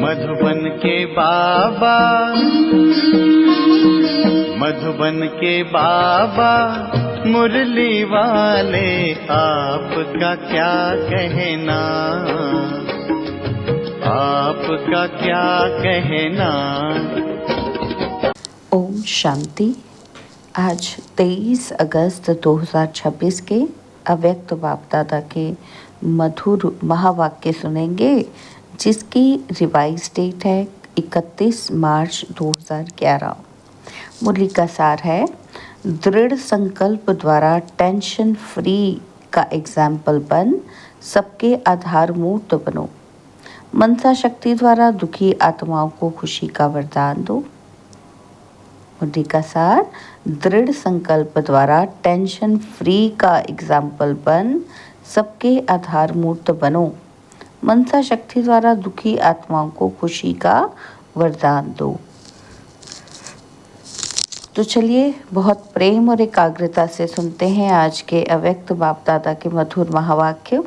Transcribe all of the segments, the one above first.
मधुबन के बाबा, मधुबन के बाबा मुरली वाले, आपका क्या कहना, आपका क्या कहना। ओम शांति। आज 23 अगस्त 2026 के अव्यक्त बाप दादा के मधुर महावाक्य सुनेंगे, जिसकी रिवाइज डेट है 31 मार्च 2011। मुरली का सार है, दृढ़ संकल्प द्वारा टेंशन फ्री का एग्जाम्पल बन सबके आधार मूर्त बनो। मनसा शक्ति द्वारा दुखी आत्माओं को खुशी का वरदान दो। मुरली का सार, दृढ़ संकल्प द्वारा टेंशन फ्री का एग्जाम्पल बन सबके आधार मूर्त बनो। मनसा शक्ति द्वारा दुखी आत्माओं को खुशी का वरदान दो। तो चलिए बहुत प्रेम और एकाग्रता से सुनते हैं आज के अव्यक्त बाप दादा के मधुर महावाक्य।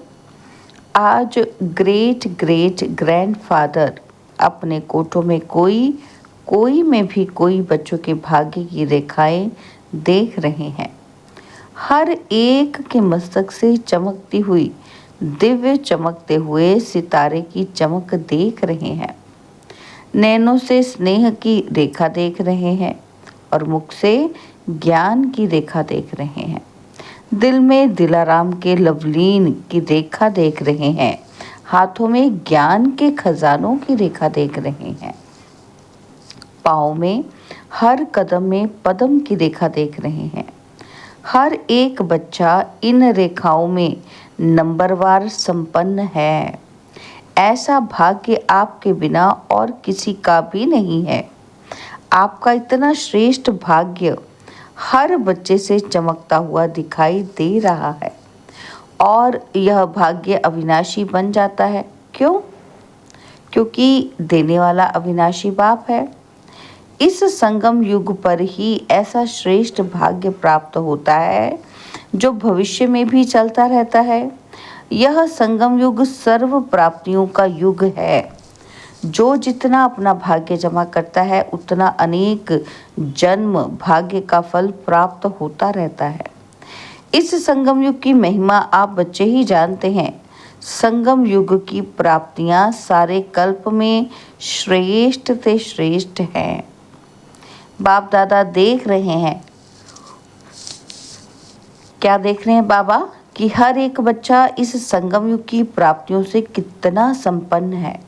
आज ग्रेट ग्रेट ग्रैंडफादर अपने कोठों में कोई में भी कोई बच्चों के भाग्य की रेखाएं देख रहे हैं। हर एक के मस्तक से चमकती हुई दिव्य चमकते हुए सितारे की चमक देख रहे हैं। नैनों से स्नेह की रेखा देख रहे हैं और मुख से ज्ञान की रेखा देख रहे हैं। दिल में दिलाराम के लवलीन की रेखा देख रहे हैं। हाथों में ज्ञान के खजानों की रेखा देख रहे हैं। पाँव में हर कदम में पद्म की रेखा देख रहे हैं। हर एक बच्चा इन रेखाओं में नंबरवार संपन्न है। ऐसा भाग्य आपके बिना और किसी का भी नहीं है। आपका इतना श्रेष्ठ भाग्य हर बच्चे से चमकता हुआ दिखाई दे रहा है और यह भाग्य अविनाशी बन जाता है। क्यों? क्योंकि देने वाला अविनाशी बाप है। इस संगम युग पर ही ऐसा श्रेष्ठ भाग्य प्राप्त होता है जो भविष्य में भी चलता रहता है। यह संगम युग सर्व प्राप्तियों का युग है। जो जितना अपना भाग्य जमा करता है उतना अनेक जन्म भाग्य का फल प्राप्त होता रहता है। इस संगम युग की महिमा आप बच्चे ही जानते हैं। संगम युग की प्राप्तियां सारे कल्प में श्रेष्ठ से श्रेष्ठ हैं। बाप दादा देख रहे हैं, क्या देख रहे हैं बाबा? कि हर एक बच्चा इस संगम युग की प्राप्तियों से कितना संपन्न है।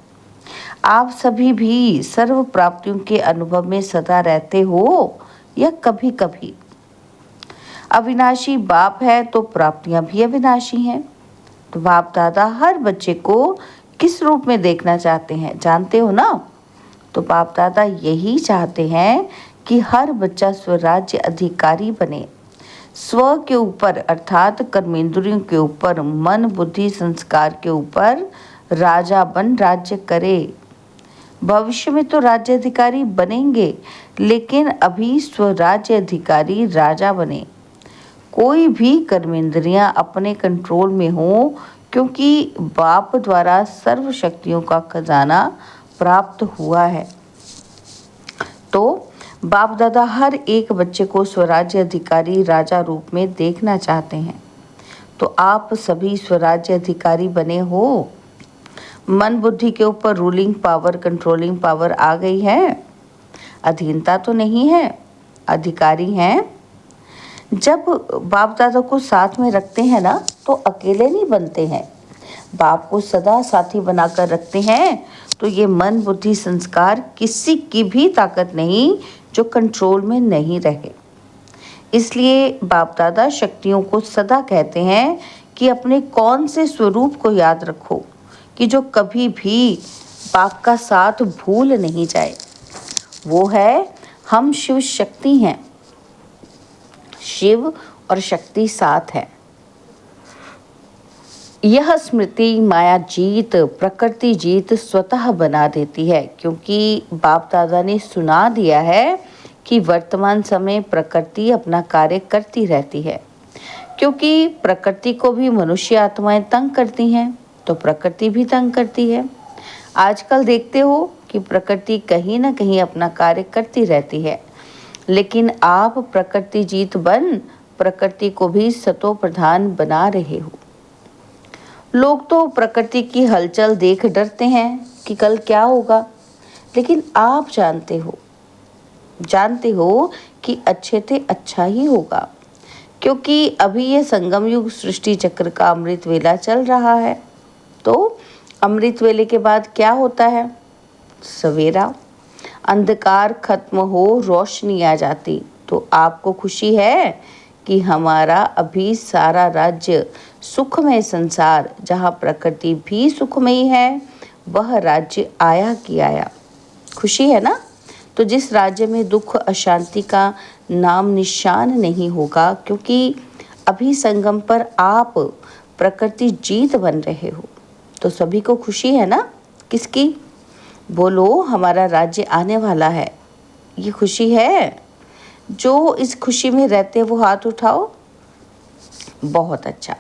आप सभी भी सर्व प्राप्तियों के अनुभव में सदा रहते हो या कभी कभी? अविनाशी बाप है तो प्राप्तियां भी अविनाशी हैं। तो बाप दादा हर बच्चे को किस रूप में देखना चाहते हैं, जानते हो ना? तो बाप दादा यही चाहते हैं कि हर बच्चा स्वराज्य अधिकारी बने। स्व के ऊपर अर्थात कर्मेंद्रियों के ऊपर, मन बुद्धि संस्कार के ऊपर राजा बन राज्य करे। भविष्य में तो राज्य अधिकारी बनेंगे, लेकिन अभी स्वराज्य अधिकारी राजा बने। कोई भी कर्मेंद्रियां अपने कंट्रोल में हो, क्योंकि बाप द्वारा सर्व शक्तियों का खजाना प्राप्त हुआ है। तो बाप दादा हर एक बच्चे को स्वराज्य अधिकारी राजा रूप में देखना चाहते हैं। तो आप सभी स्वराज्य अधिकारी बने हो। मन बुद्धि के ऊपर रूलिंग पावर, कंट्रोलिंग पावर आ गई है। अधीनता तो नहीं है, अधिकारी हैं। जब बाप दादा को साथ में रखते हैं ना, तो अकेले नहीं बनते हैं। बाप को सदा साथी बनाकर रखते हैं। तो ये मन बुद्धि संस्कार किसी की भी ताकत नहीं जो कंट्रोल में नहीं रहे। इसलिए बाप दादा शक्तियों को सदा कहते हैं कि अपने कौन से स्वरूप को याद रखो कि जो कभी भी बाप का साथ भूल नहीं जाए। वो है, हम शिव शक्ति हैं। शिव और शक्ति साथ है। यह स्मृति माया जीत, प्रकृति जीत स्वतः बना देती है, क्योंकि बाप दादा ने सुना दिया है कि वर्तमान समय प्रकृति अपना कार्य करती रहती है। क्योंकि प्रकृति को भी मनुष्य आत्माएं तंग करती हैं, तो प्रकृति भी तंग करती है। आजकल देखते हो कि प्रकृति कहीं ना कहीं अपना कार्य करती रहती है, लेकिन आप प्रकृति जीत बन प्रकृति को भी सतो प्रधान बना रहे हो। लोग तो प्रकृति की हलचल देख डरते हैं कि कल क्या होगा, लेकिन आप जानते हो कि अच्छे से अच्छा ही होगा, क्योंकि अभी ये संगम युग सृष्टि चक्र का अमृत वेला चल रहा है। तो अमृत वेले के बाद क्या होता है? सवेरा, अंधकार खत्म हो, रोशनी आ जाती। तो आपको खुशी है कि हमारा अभी सारा राज्य सुखमय संसार, जहाँ प्रकृति भी सुखमयी है, वह राज्य आया कि आया। खुशी है ना? तो जिस राज्य में दुख अशांति का नाम निशान नहीं होगा, क्योंकि अभी संगम पर आप प्रकृति जीत बन रहे हो, तो सभी को खुशी है ना? किसकी? बोलो, हमारा राज्य आने वाला है, ये खुशी है। जो इस खुशी में रहते वो हाथ उठाओ। बहुत अच्छा,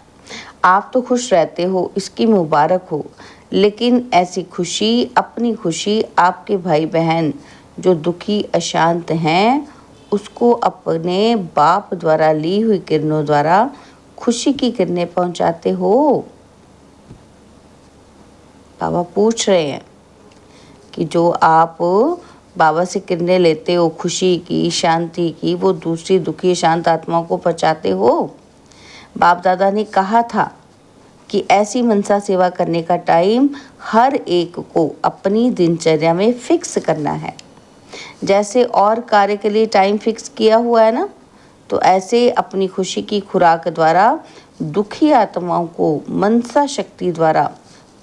आप तो खुश रहते हो, इसकी मुबारक हो। लेकिन ऐसी खुशी, अपनी खुशी, आपके भाई बहन जो दुखी अशांत हैं, उसको अपने बाप द्वारा ली हुई किरणों द्वारा खुशी की किरणें पहुंचाते हो। बाबा पूछ रहे हैं कि जो आप बाबा से किरणें लेते हो खुशी की, शांति की, वो दूसरी दुखी शांत आत्माओं को पहुंचाते हो। बाप दादा ने कहा था कि ऐसी मनसा सेवा करने का टाइम हर एक को अपनी दिनचर्या में फिक्स करना है। जैसे और कार्य के लिए टाइम फिक्स किया हुआ है ना, तो ऐसे अपनी खुशी की खुराक द्वारा दुखी आत्माओं को मनसा शक्ति द्वारा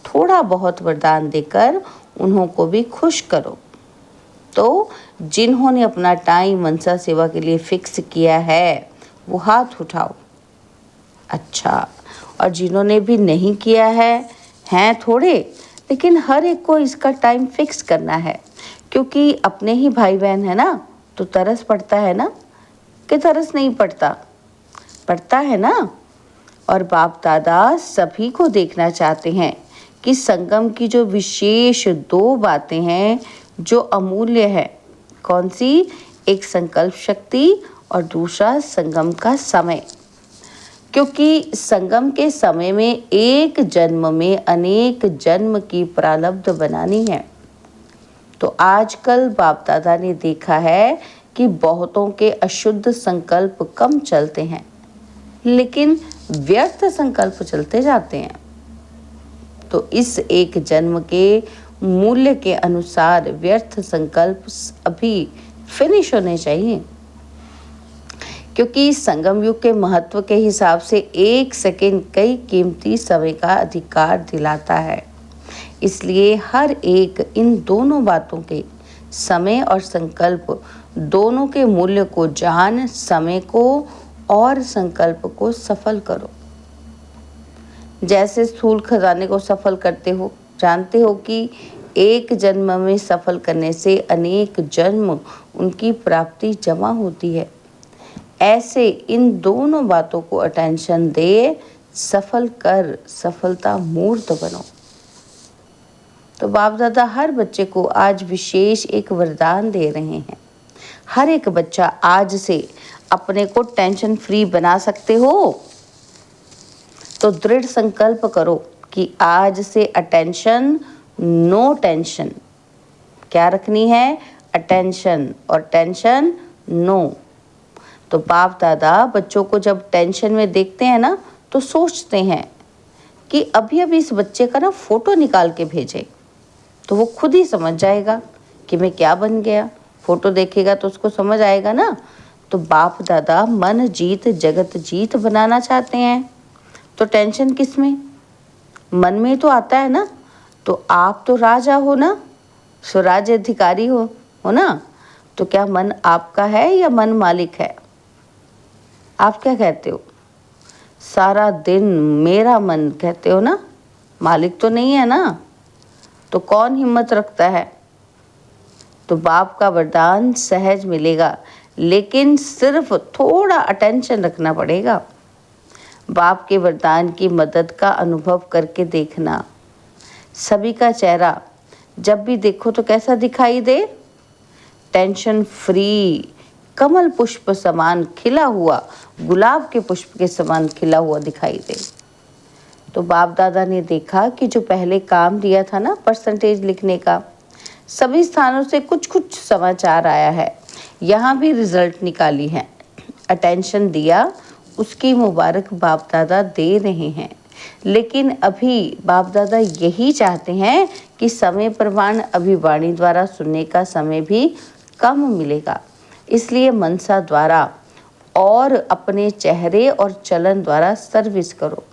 थोड़ा बहुत वरदान देकर उन्हों को भी खुश करो। तो जिन्होंने अपना टाइम मनसा सेवा के लिए फिक्स किया है वो हाथ उठाओ। अच्छा, और जिन्होंने भी नहीं किया है, हैं थोड़े, लेकिन हर एक को इसका टाइम फिक्स करना है, क्योंकि अपने ही भाई बहन है ना, तो तरस पड़ता है ना, कि तरस नहीं पड़ता? पड़ता है ना। और बाप दादा सभी को देखना चाहते हैं कि संगम की जो विशेष दो बातें हैं जो अमूल्य है, कौन सी? एक संकल्प शक्ति और दूसरा संगम का समय। क्योंकि संगम के समय में एक जन्म में अनेक जन्म की प्रारब्ध बनानी है। तो आजकल बाप दादा ने देखा है कि बहुतों के अशुद्ध संकल्प कम चलते हैं, लेकिन व्यर्थ संकल्प चलते जाते हैं। तो इस एक जन्म के मूल्य के अनुसार व्यर्थ संकल्प अभी फिनिश होने चाहिए, क्योंकि संगम युग के महत्व के हिसाब से एक सेकंड कई कीमती समय का अधिकार दिलाता है। इसलिए हर एक इन दोनों बातों के, समय और संकल्प, दोनों के मूल्य को जान समय को और संकल्प को सफल करो। जैसे स्थूल खजाने को सफल करते हो, जानते हो कि एक जन्म में सफल करने से अनेक जन्म उनकी प्राप्ति जमा होती है। ऐसे इन दोनों बातों को अटेंशन दे, सफल कर सफलता मूर्त बनो। तो बाप दादा हर बच्चे को आज विशेष एक वरदान दे रहे हैं। हर एक बच्चा आज से अपने को टेंशन फ्री बना सकते हो। तो दृढ़ संकल्प करो कि आज से अटेंशन, नो टेंशन। क्या रखनी है? अटेंशन, और टेंशन नो। तो बाप दादा बच्चों को जब टेंशन में देखते हैं ना, तो सोचते हैं कि अभी अभी इस बच्चे का ना फोटो निकाल के भेजे, तो वो खुद ही समझ जाएगा कि मैं क्या बन गया। फोटो देखेगा तो उसको समझ आएगा ना। तो बाप दादा मन जीत जगत जीत बनाना चाहते हैं। तो टेंशन किस में? मन में तो आता है ना। तो आप तो राजा हो ना, स्वराज्य अधिकारी हो ना। तो क्या मन आपका है या मन मालिक है? आप क्या कहते हो? सारा दिन मेरा मन कहते हो ना, मालिक तो नहीं है ना। तो कौन हिम्मत रखता है? तो बाप का वरदान सहज मिलेगा, लेकिन सिर्फ थोड़ा अटेंशन रखना पड़ेगा। बाप के वरदान की मदद का अनुभव करके देखना। सभी का चेहरा जब भी देखो तो कैसा दिखाई दे? टेंशन फ्री, कमल पुष्प समान खिला हुआ, गुलाब के पुष्प के समान खिला हुआ दिखाई दे। तो बाप दादा ने देखा कि जो पहले काम दिया था ना परसेंटेज लिखने का, सभी स्थानों से कुछ कुछ समाचार आया है, यहाँ भी रिजल्ट निकाली है। अटेंशन दिया, उसकी मुबारक बाप दादा दे रहे हैं। लेकिन अभी बाप दादा यही चाहते हैं कि समय प्रमाण अभी वाणी द्वारा सुनने का समय भी कम मिलेगा, इसलिए मनसा द्वारा और अपने चेहरे और चलन द्वारा सर्विस करो।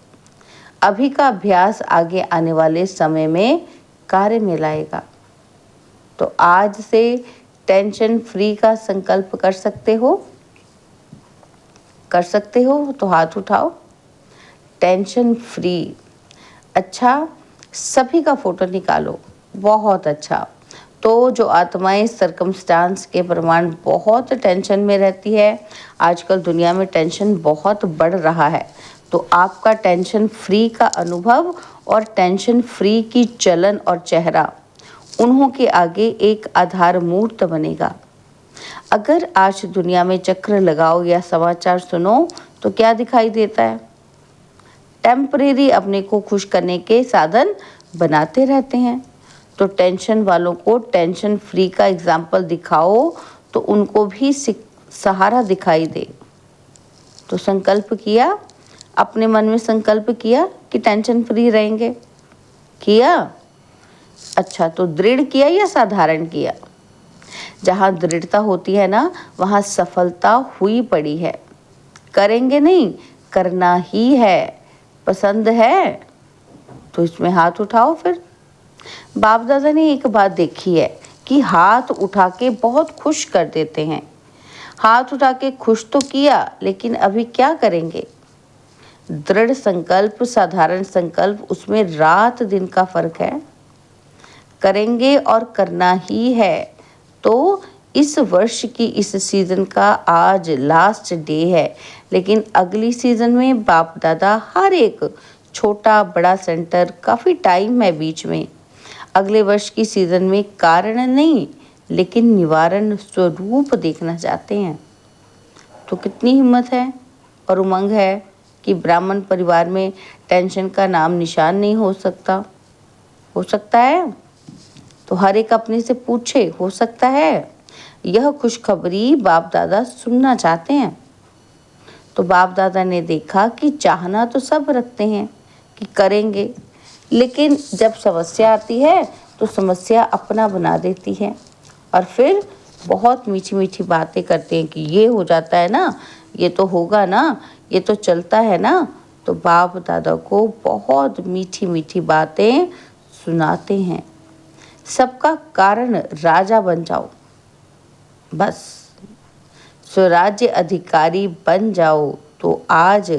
अभी का अभ्यास आगे आने वाले समय में कार्य में लाएगा। तो आज से टेंशन फ्री का संकल्प कर सकते हो? कर सकते हो तो हाथ उठाओ। Tension free. अच्छा, सभी का फोटो निकालो। बहुत अच्छा। तो जो आत्माएं सर्कमस्टांस के प्रमाण बहुत टेंशन में रहती है, आजकल दुनिया में टेंशन बहुत बढ़ रहा है, तो आपका टेंशन फ्री का अनुभव और टेंशन फ्री की चलन और चेहरा उन्हों के आगे एक आधार मूर्त बनेगा। अगर आज दुनिया में चक्र लगाओ या समाचार सुनो तो क्या दिखाई देता है? टेम्परेरी अपने को खुश करने के साधन बनाते रहते हैं। तो टेंशन वालों को टेंशन फ्री का एग्जाम्पल दिखाओ तो उनको भी सहारा दिखाई दे। तो संकल्प किया, अपने मन में संकल्प किया कि टेंशन फ्री रहेंगे। किया? अच्छा, तो दृढ़ किया या साधारण किया? जहाँ दृढ़ता होती है ना, वहाँ सफलता हुई पड़ी है। करेंगे नहीं, करना ही है। पसंद है तो इसमें हाथ उठाओ। फिर बाप दादा ने एक बात देखी है कि हाथ उठा के बहुत खुश कर देते हैं। हाथ उठा के खुश तो किया, लेकिन अभी क्या करेंगे? दृढ़ संकल्प, साधारण संकल्प, उसमें रात दिन का फर्क है। करेंगे और करना ही है। तो इस वर्ष की इस सीज़न का आज लास्ट डे है, लेकिन अगली सीज़न में बाप दादा हर एक छोटा बड़ा सेंटर, काफ़ी टाइम है बीच में, अगले वर्ष की सीज़न में कारण नहीं लेकिन निवारण स्वरूप देखना चाहते हैं। तो कितनी हिम्मत है और उमंग है कि ब्राह्मण परिवार में टेंशन का नाम निशान नहीं हो सकता। हो सकता है? तो हर एक अपने से पूछे, हो सकता है? यह खुशखबरी बाप दादा सुनना चाहते हैं। तो बाप दादा ने देखा कि चाहना तो सब रखते हैं कि करेंगे, लेकिन जब समस्या आती है तो समस्या अपना बना देती है और फिर बहुत मीठी मीठी बातें करते हैं कि ये हो जाता है ना, ये तो होगा ना, ये तो चलता है ना। तो बाप दादा को बहुत मीठी मीठी बातें सुनाते हैं। सबका कारण राजा बन जाओ, बस स्वराज्य अधिकारी बन जाओ। तो आज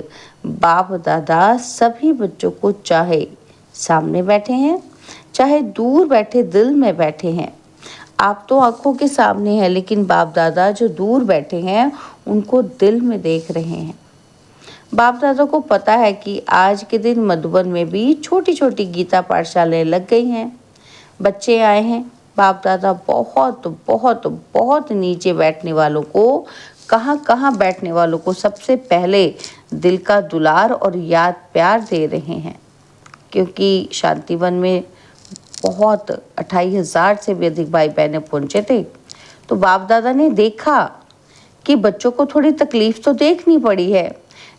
बाप दादा सभी बच्चों को, चाहे सामने बैठे हैं चाहे दूर बैठे दिल में बैठे हैं, आप तो आंखों के सामने हैं, लेकिन बाप दादा जो दूर बैठे हैं उनको दिल में देख रहे हैं। बाप दादा को पता है कि आज के दिन मधुबन में भी छोटी छोटी गीता पाठशालाएं लग गई हैं, बच्चे आए हैं। बाप दादा बहुत बहुत बहुत नीचे बैठने वालों को, कहाँ कहाँ बैठने वालों को सबसे पहले दिल का दुलार और याद प्यार दे रहे हैं, क्योंकि शांतिवन में बहुत 28,000 से भी अधिक भाई बहनें पहुँचे थे। तो बाप दादा ने देखा कि बच्चों को थोड़ी तकलीफ तो देखनी पड़ी है,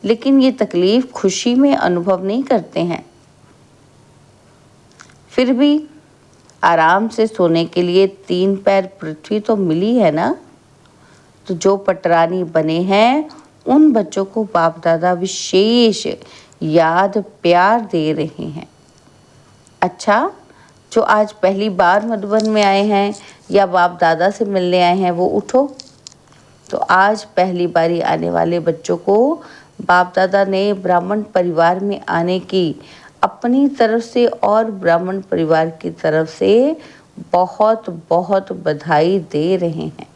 लेकिन ये तकलीफ खुशी में अनुभव नहीं करते हैं। फिर भी आराम से सोने के लिए 3 पैर पृथ्वी तो मिली है ना। तो जो पटरानी बने हैं उन बच्चों को बाप दादा विशेष याद प्यार दे रहे हैं। अच्छा, जो आज पहली बार मधुबन में आए हैं या बाप दादा से मिलने आए हैं, वो उठो। तो आज पहली बारी आने वाले बच्चों को बाप दादा ने ब्राह्मण परिवार में आने की अपनी तरफ से और ब्राह्मण परिवार की तरफ से बहुत बहुत बधाई दे रहे हैं,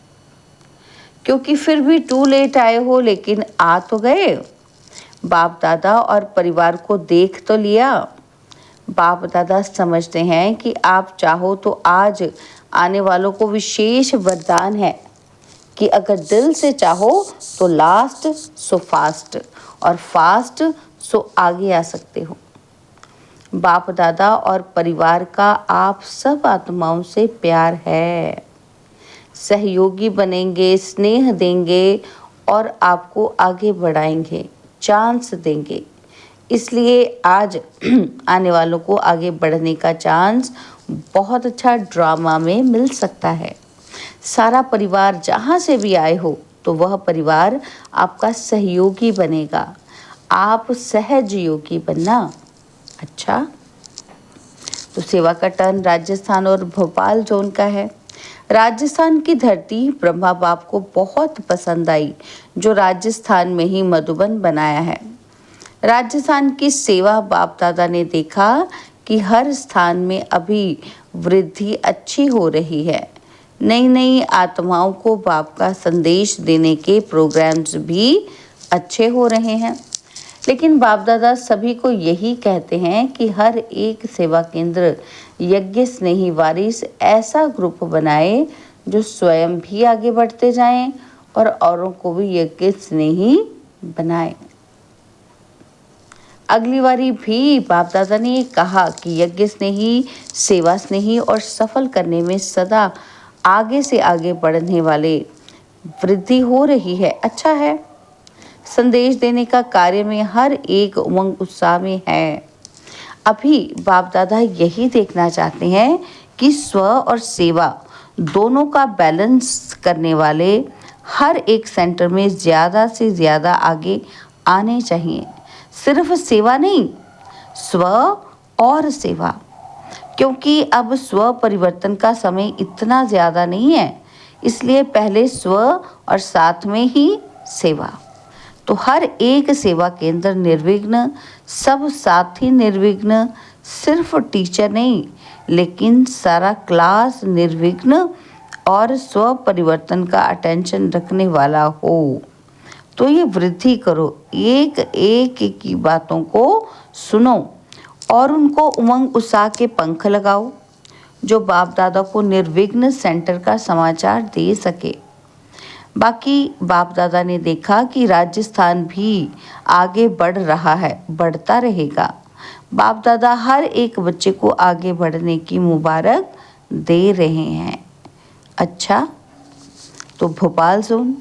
क्योंकि फिर भी टू लेट आए हो, लेकिन आ तो गए। बाप दादा और परिवार को देख तो लिया, बाप दादा समझते हैं कि आप चाहो तो आज आने वालों को विशेष वरदान है कि अगर दिल से चाहो तो लास्ट सो फास्ट और फास्ट सो आगे आ सकते हो। बाप दादा और परिवार का आप सब आत्माओं से प्यार है, सहयोगी बनेंगे, स्नेह देंगे और आपको आगे बढ़ाएंगे, चांस देंगे। इसलिए आज आने वालों को आगे बढ़ने का चांस बहुत अच्छा ड्रामा में मिल सकता है। सारा परिवार जहाँ से भी आए हो तो वह परिवार आपका सहयोगी बनेगा। आप सहज योगी बनना। अच्छा, तो सेवा का टर्न राजस्थान और भोपाल जोन का है। राजस्थान की धरती ब्रह्मा बाप को बहुत पसंद आई, जो राजस्थान में ही मधुबन बनाया है। राजस्थान की सेवा बाप दादा ने देखा कि हर स्थान में अभी वृद्धि अच्छी हो रही है। नई नई आत्माओं को बाप का संदेश देने के प्रोग्राम्स भी अच्छे हो रहे हैं। लेकिन बाप दादा सभी को यही कहते हैं कि हर एक सेवा केंद्र यज्ञ स्नेही वारिस ऐसा ग्रुप बनाए जो स्वयं भी आगे बढ़ते जाएं और औरों को भी यज्ञ स्नेही बनाए। अगली बारी भी बाप दादा ने कहा कि यज्ञ स्नेही, सेवा स्नेही और सफल करने में सदा आगे से आगे बढ़ने वाले वृद्धि हो रही है। अच्छा है, संदेश देने का कार्य में हर एक उमंग उत्साह में है। अभी बाप दादा यही देखना चाहते हैं कि स्व और सेवा दोनों का बैलेंस करने वाले हर एक सेंटर में ज़्यादा से ज़्यादा आगे आने चाहिए। सिर्फ सेवा नहीं, स्व और सेवा, क्योंकि अब स्व परिवर्तन का समय इतना ज़्यादा नहीं है। इसलिए पहले स्व और साथ में ही सेवा। तो हर एक सेवा केंद्र निर्विघ्न, सब साथी निर्विघ्न, सिर्फ टीचर नहीं लेकिन सारा क्लास निर्विघ्न और स्व परिवर्तन का अटेंशन रखने वाला हो। तो ये वृद्धि करो, एक एक की बातों को सुनो और उनको उमंग उत्साह के पंख लगाओ, जो बाप दादा को निर्विघ्न सेंटर का समाचार दे सके। बाकी बाप दादा ने देखा कि राजस्थान भी आगे बढ़ रहा है, बढ़ता रहेगा। बाप दादा हर एक बच्चे को आगे बढ़ने की मुबारक दे रहे हैं। अच्छा, तो भोपाल जोन,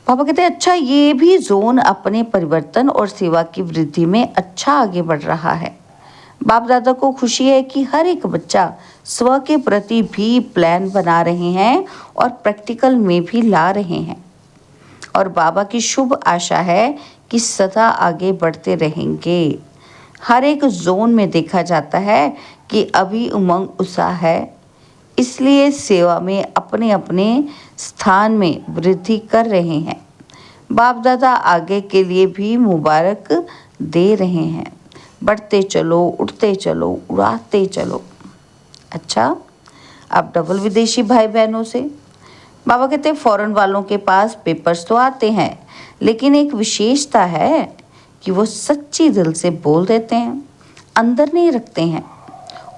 पापा कहते हैं अच्छा, ये भी जोन अपने परिवर्तन और सेवा की वृद्धि में अच्छा आगे बढ़ रहा है। बाप दादा को खुशी है कि हर एक बच्चा स्व के प्रति भी प्लान बना रहे हैं और प्रैक्टिकल में भी ला रहे हैं। और बाबा की शुभ आशा है कि सदा आगे बढ़ते रहेंगे। हर एक जोन में देखा जाता है कि अभी उमंग उत्साह है, इसलिए सेवा में अपने अपने स्थान में वृद्धि कर रहे हैं। बाप दादा आगे के लिए भी मुबारक दे रहे हैं। बढ़ते चलो, उठते चलो, उड़ाते चलो। अच्छा, अब डबल विदेशी भाई बहनों से बाबा कहते हैं फॉरेन वालों के पास पेपर्स तो आते हैं, लेकिन एक विशेषता है कि वो सच्ची दिल से बोल देते हैं, अंदर नहीं रखते हैं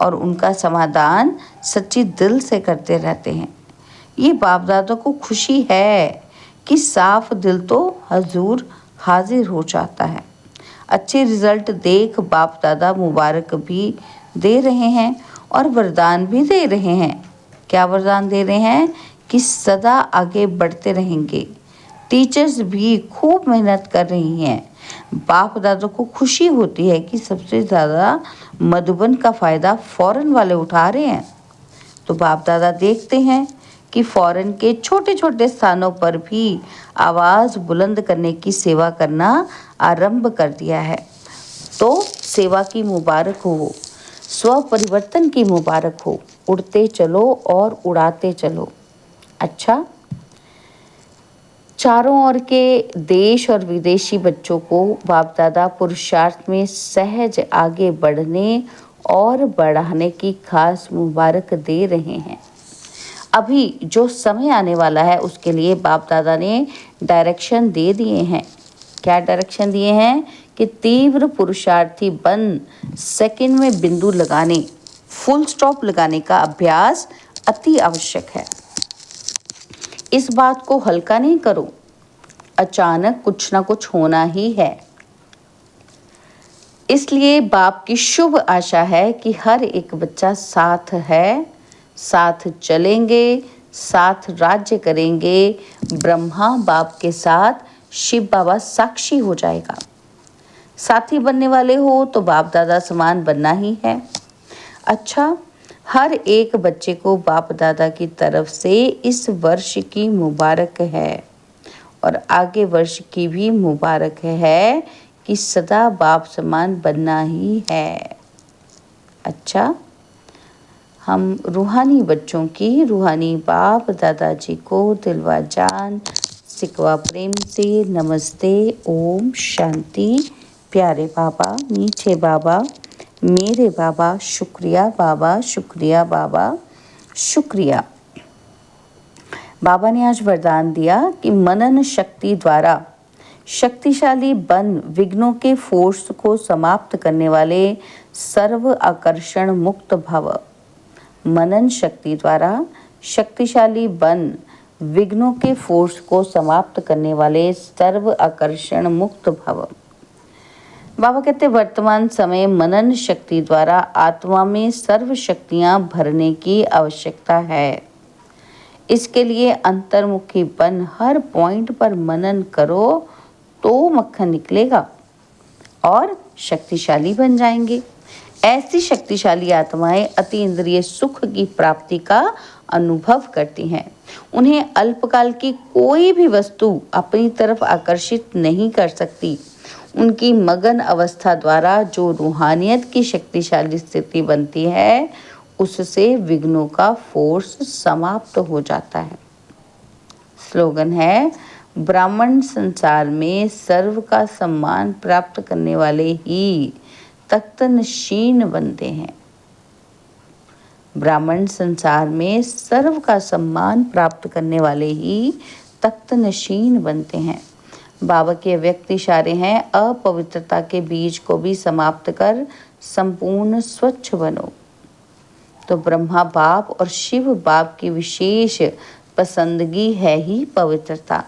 और उनका समाधान सच्ची दिल से करते रहते हैं। ये बाप दादा को खुशी है कि साफ दिल तो हजूर हाजिर हो जाता है। अच्छे रिजल्ट देख बाप दादा मुबारक भी दे रहे हैं और वरदान भी दे रहे हैं। क्या वरदान दे रहे हैं? कि सदा आगे बढ़ते रहेंगे। टीचर्स भी खूब मेहनत कर रही हैं। बाप दादा को खुशी होती है कि सबसे ज़्यादा मधुबन का फ़ायदा फ़ॉरेन वाले उठा रहे हैं। तो बाप दादा देखते हैं कि फ़ॉरेन के छोटे छोटे स्थानों पर भी आवाज़ बुलंद करने की सेवा करना आरंभ कर दिया है। तो सेवा की मुबारक हो, स्व परिवर्तन की मुबारक हो। उड़ते चलो और उड़ाते चलो। अच्छा, चारों ओर के देश और विदेशी बच्चों को बाप दादा पुरुषार्थ में सहज आगे बढ़ने और बढ़ाने की खास मुबारक दे रहे हैं। अभी जो समय आने वाला है उसके लिए बाप दादा ने डायरेक्शन दे दिए हैं। क्या डायरेक्शन दिए हैं? कि तीव्र पुरुषार्थी बन सेकंड में बिंदु लगाने, फुल स्टॉप लगाने का अभ्यास अति आवश्यक है। इस बात को हल्का नहीं करो, अचानक कुछ ना कुछ होना ही है। इसलिए बाप की शुभ आशा है कि हर एक बच्चा साथ है, साथ चलेंगे, साथ राज्य करेंगे। ब्रह्मा बाप के साथ शिव बाबा साक्षी हो जाएगा। साथी बनने वाले हो तो बाप दादा समान बनना ही है। अच्छा, हर एक बच्चे को बाप दादा की तरफ से इस वर्ष की मुबारक है और आगे वर्ष की भी मुबारक है कि सदा बाप समान बनना ही है। अच्छा, हम रूहानी बच्चों की रूहानी बाप दादाजी को दिलवा जान सिकवा प्रेम से नमस्ते, ओम शांति। प्यारे बाबा, मीठे बाबा, मेरे बाबा, शुक्रिया बाबा, शुक्रिया बाबा, शुक्रिया। बाबा ने आज वरदान दिया कि मनन शक्ति द्वारा शक्तिशाली बन विघ्नों के फोर्स को समाप्त करने वाले सर्व आकर्षण मुक्त भव। मनन शक्ति द्वारा शक्तिशाली बन विघ्नों के फोर्स को समाप्त करने वाले सर्व आकर्षण मुक्त भव। बाबा कहते वर्तमान समय मनन शक्ति द्वारा आत्मा में सर्व शक्तियां भरने की आवश्यकता है। इसके लिए अंतर्मुखी बन हर पॉइंट पर मनन करो तो मक्खन निकलेगा और शक्तिशाली बन जाएंगे। ऐसी शक्तिशाली आत्माएं अति इंद्रिय सुख की प्राप्ति का अनुभव करती हैं। उन्हें अल्पकाल की कोई भी वस्तु अपनी तरफ आकर्षित नहीं कर सकती। उनकी मगन अवस्था द्वारा जो रूहानियत की शक्तिशाली स्थिति बनती है, उससे विघ्नों का फोर्स समाप्त हो जाता है। स्लोगन है, ब्राह्मण संसार में सर्व का सम्मान प्राप्त करने वाले ही तख्त नशीन बनते हैं। ब्राह्मण संसार में सर्व का सम्मान प्राप्त करने वाले ही तख्त नशीन बनते हैं। बाबा के व्यक्त इशारे हैं, अपवित्रता के बीज को भी समाप्त कर संपूर्ण स्वच्छ बनो। तो ब्रह्मा बाप और शिव बाप की विशेष पसंदगी है ही पवित्रता।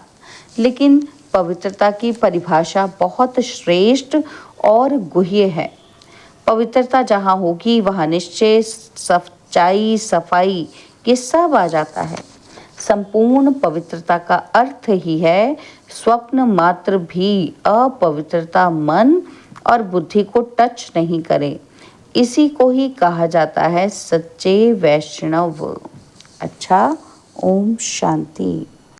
लेकिन पवित्रता की परिभाषा बहुत श्रेष्ठ और गुह्य है। पवित्रता जहाँ होगी वहाँ निश्चय, सच्चाई, सफाई ये सब आ जाता है। संपूर्ण पवित्रता का अर्थ ही है स्वप्न मात्र भी अपवित्रता मन और बुद्धि को टच नहीं करे। इसी को ही कहा जाता है सच्चे वैष्णव। अच्छा, ओम शांति।